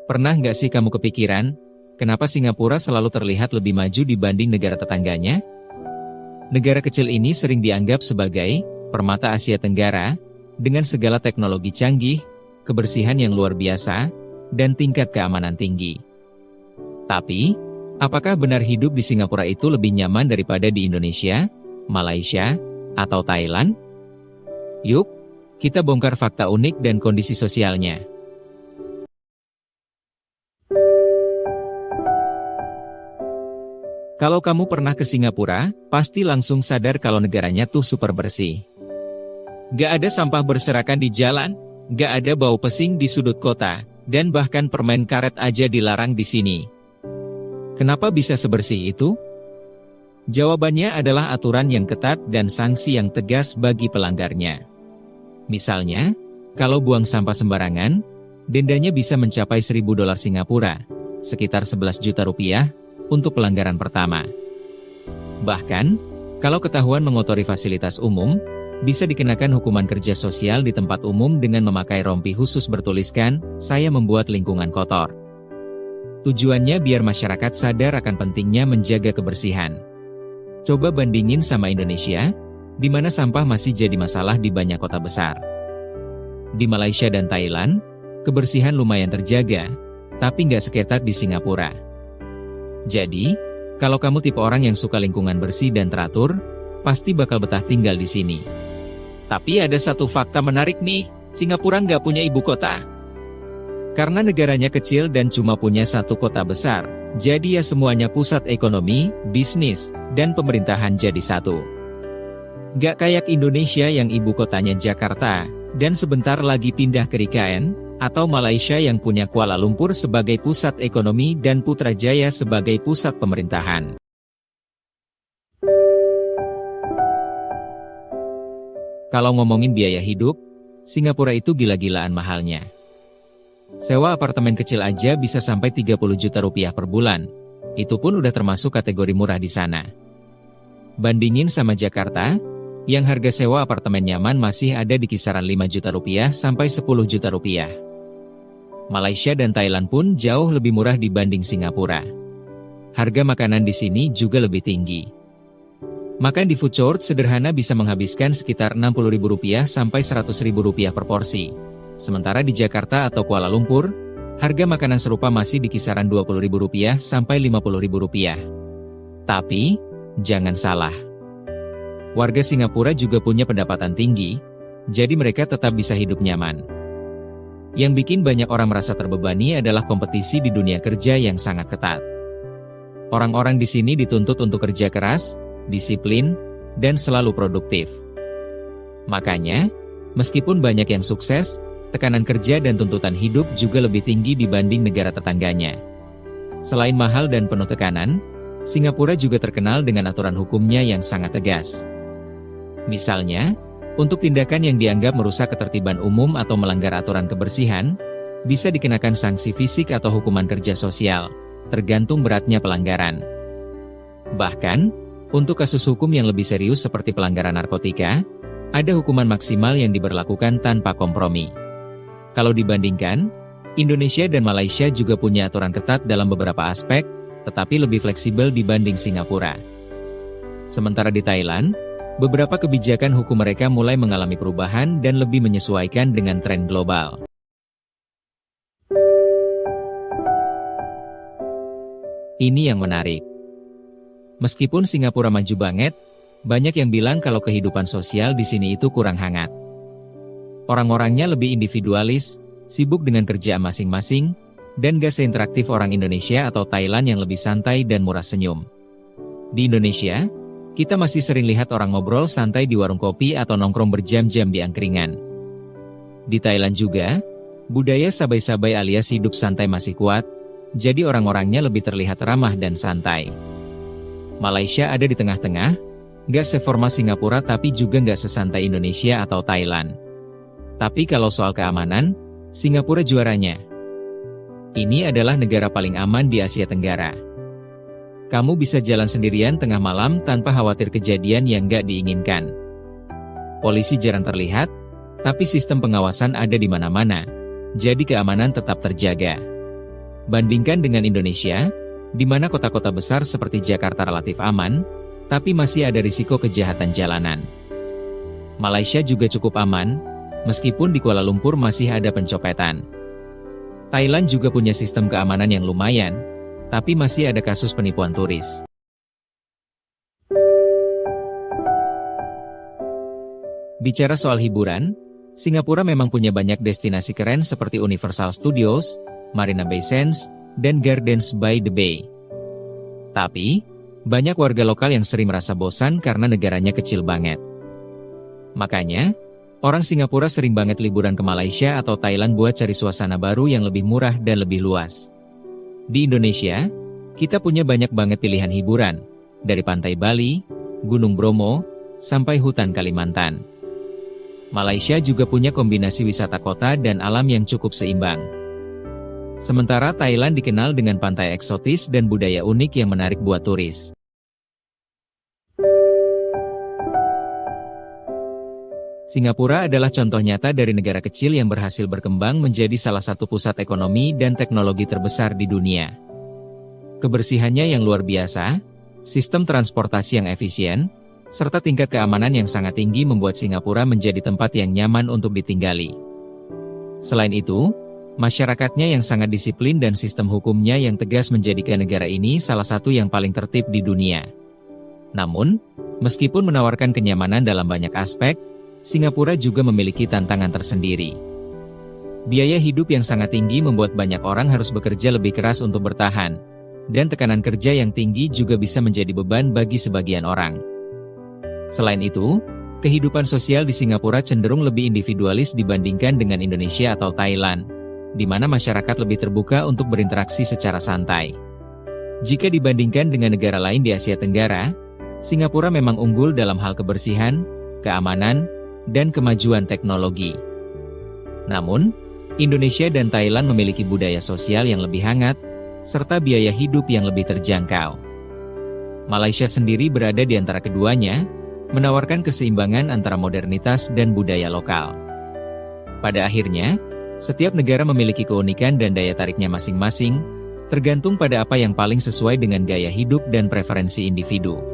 Pernah nggak sih kamu kepikiran, kenapa Singapura selalu terlihat lebih maju dibanding negara tetangganya? Negara kecil ini sering dianggap sebagai permata Asia Tenggara, dengan segala teknologi canggih, kebersihan yang luar biasa, dan tingkat keamanan tinggi. Tapi, apakah benar hidup di Singapura itu lebih nyaman daripada di Indonesia, Malaysia, atau Thailand? Yuk, kita bongkar fakta unik dan kondisi sosialnya. Kalau kamu pernah ke Singapura, pasti langsung sadar kalau negaranya tuh super bersih. Gak ada sampah berserakan di jalan, gak ada bau pesing di sudut kota, dan bahkan permen karet aja dilarang di sini. Kenapa bisa sebersih itu? Jawabannya adalah aturan yang ketat dan sanksi yang tegas bagi pelanggarnya. Misalnya, kalau buang sampah sembarangan, dendanya bisa mencapai $1.000 Singapura, sekitar 11 juta rupiah, untuk pelanggaran pertama. Bahkan, kalau ketahuan mengotori fasilitas umum, bisa dikenakan hukuman kerja sosial di tempat umum dengan memakai rompi khusus bertuliskan, "Saya membuat lingkungan kotor." Tujuannya biar masyarakat sadar akan pentingnya menjaga kebersihan. Coba bandingin sama Indonesia, di mana sampah masih jadi masalah di banyak kota besar. Di Malaysia dan Thailand, kebersihan lumayan terjaga, tapi nggak seketat di Singapura. Jadi, kalau kamu tipe orang yang suka lingkungan bersih dan teratur, pasti bakal betah tinggal di sini. Tapi ada satu fakta menarik nih, Singapura nggak punya ibu kota. Karena negaranya kecil dan cuma punya satu kota besar, jadi ya semuanya pusat ekonomi, bisnis, dan pemerintahan jadi satu. Nggak kayak Indonesia yang ibu kotanya Jakarta, dan sebentar lagi pindah ke IKN, atau Malaysia yang punya Kuala Lumpur sebagai pusat ekonomi dan Putrajaya sebagai pusat pemerintahan. Kalau ngomongin biaya hidup, Singapura itu gila-gilaan mahalnya. Sewa apartemen kecil aja bisa sampai 30 juta rupiah per bulan. Itu pun udah termasuk kategori murah di sana. Bandingin sama Jakarta, yang harga sewa apartemen nyaman masih ada di kisaran 5 juta rupiah sampai 10 juta rupiah. Malaysia dan Thailand pun jauh lebih murah dibanding Singapura. Harga makanan di sini juga lebih tinggi. Makan di food court sederhana bisa menghabiskan sekitar Rp60.000 sampai Rp100.000 per porsi. Sementara di Jakarta atau Kuala Lumpur, harga makanan serupa masih di kisaran Rp20.000 sampai Rp50.000. Tapi, jangan salah. Warga Singapura juga punya pendapatan tinggi, jadi mereka tetap bisa hidup nyaman. Yang bikin banyak orang merasa terbebani adalah kompetisi di dunia kerja yang sangat ketat. Orang-orang di sini dituntut untuk kerja keras, disiplin, dan selalu produktif. Makanya, meskipun banyak yang sukses, tekanan kerja dan tuntutan hidup juga lebih tinggi dibanding negara tetangganya. Selain mahal dan penuh tekanan, Singapura juga terkenal dengan aturan hukumnya yang sangat tegas. Misalnya, untuk tindakan yang dianggap merusak ketertiban umum atau melanggar aturan kebersihan, bisa dikenakan sanksi fisik atau hukuman kerja sosial, tergantung beratnya pelanggaran. Bahkan, untuk kasus hukum yang lebih serius seperti pelanggaran narkotika, ada hukuman maksimal yang diberlakukan tanpa kompromi. Kalau dibandingkan, Indonesia dan Malaysia juga punya aturan ketat dalam beberapa aspek, tetapi lebih fleksibel dibanding Singapura. Sementara di Thailand, beberapa kebijakan hukum mereka mulai mengalami perubahan dan lebih menyesuaikan dengan tren global. Ini yang menarik. Meskipun Singapura maju banget, banyak yang bilang kalau kehidupan sosial di sini itu kurang hangat. Orang-orangnya lebih individualis, sibuk dengan kerjaan masing-masing, dan gak seinteraktif orang Indonesia atau Thailand yang lebih santai dan murah senyum. Di Indonesia, kita masih sering lihat orang ngobrol santai di warung kopi atau nongkrong berjam-jam di angkringan. Di Thailand juga, budaya sabai-sabai alias hidup santai masih kuat, jadi orang-orangnya lebih terlihat ramah dan santai. Malaysia ada di tengah-tengah, nggak seformal Singapura tapi juga nggak sesantai Indonesia atau Thailand. Tapi kalau soal keamanan, Singapura juaranya. Ini adalah negara paling aman di Asia Tenggara. Kamu bisa jalan sendirian tengah malam tanpa khawatir kejadian yang nggak diinginkan. Polisi jarang terlihat, tapi sistem pengawasan ada di mana-mana, jadi keamanan tetap terjaga. Bandingkan dengan Indonesia, di mana kota-kota besar seperti Jakarta relatif aman, tapi masih ada risiko kejahatan jalanan. Malaysia juga cukup aman, meskipun di Kuala Lumpur masih ada pencopetan. Thailand juga punya sistem keamanan yang lumayan, tapi masih ada kasus penipuan turis. Bicara soal hiburan, Singapura memang punya banyak destinasi keren seperti Universal Studios, Marina Bay Sands, dan Gardens by the Bay. Tapi, banyak warga lokal yang sering merasa bosan karena negaranya kecil banget. Makanya, orang Singapura sering banget liburan ke Malaysia atau Thailand buat cari suasana baru yang lebih murah dan lebih luas. Di Indonesia, kita punya banyak banget pilihan hiburan, dari pantai Bali, Gunung Bromo, sampai hutan Kalimantan. Malaysia juga punya kombinasi wisata kota dan alam yang cukup seimbang. Sementara Thailand dikenal dengan pantai eksotis dan budaya unik yang menarik buat turis. Singapura adalah contoh nyata dari negara kecil yang berhasil berkembang menjadi salah satu pusat ekonomi dan teknologi terbesar di dunia. Kebersihannya yang luar biasa, sistem transportasi yang efisien, serta tingkat keamanan yang sangat tinggi membuat Singapura menjadi tempat yang nyaman untuk ditinggali. Selain itu, masyarakatnya yang sangat disiplin dan sistem hukumnya yang tegas menjadikan negara ini salah satu yang paling tertib di dunia. Namun, meskipun menawarkan kenyamanan dalam banyak aspek, Singapura juga memiliki tantangan tersendiri. Biaya hidup yang sangat tinggi membuat banyak orang harus bekerja lebih keras untuk bertahan, dan tekanan kerja yang tinggi juga bisa menjadi beban bagi sebagian orang. Selain itu, kehidupan sosial di Singapura cenderung lebih individualis dibandingkan dengan Indonesia atau Thailand, di mana masyarakat lebih terbuka untuk berinteraksi secara santai. Jika dibandingkan dengan negara lain di Asia Tenggara, Singapura memang unggul dalam hal kebersihan, keamanan, dan kemajuan teknologi. Namun, Indonesia dan Thailand memiliki budaya sosial yang lebih hangat, serta biaya hidup yang lebih terjangkau. Malaysia sendiri berada di antara keduanya, menawarkan keseimbangan antara modernitas dan budaya lokal. Pada akhirnya, setiap negara memiliki keunikan dan daya tariknya masing-masing, tergantung pada apa yang paling sesuai dengan gaya hidup dan preferensi individu.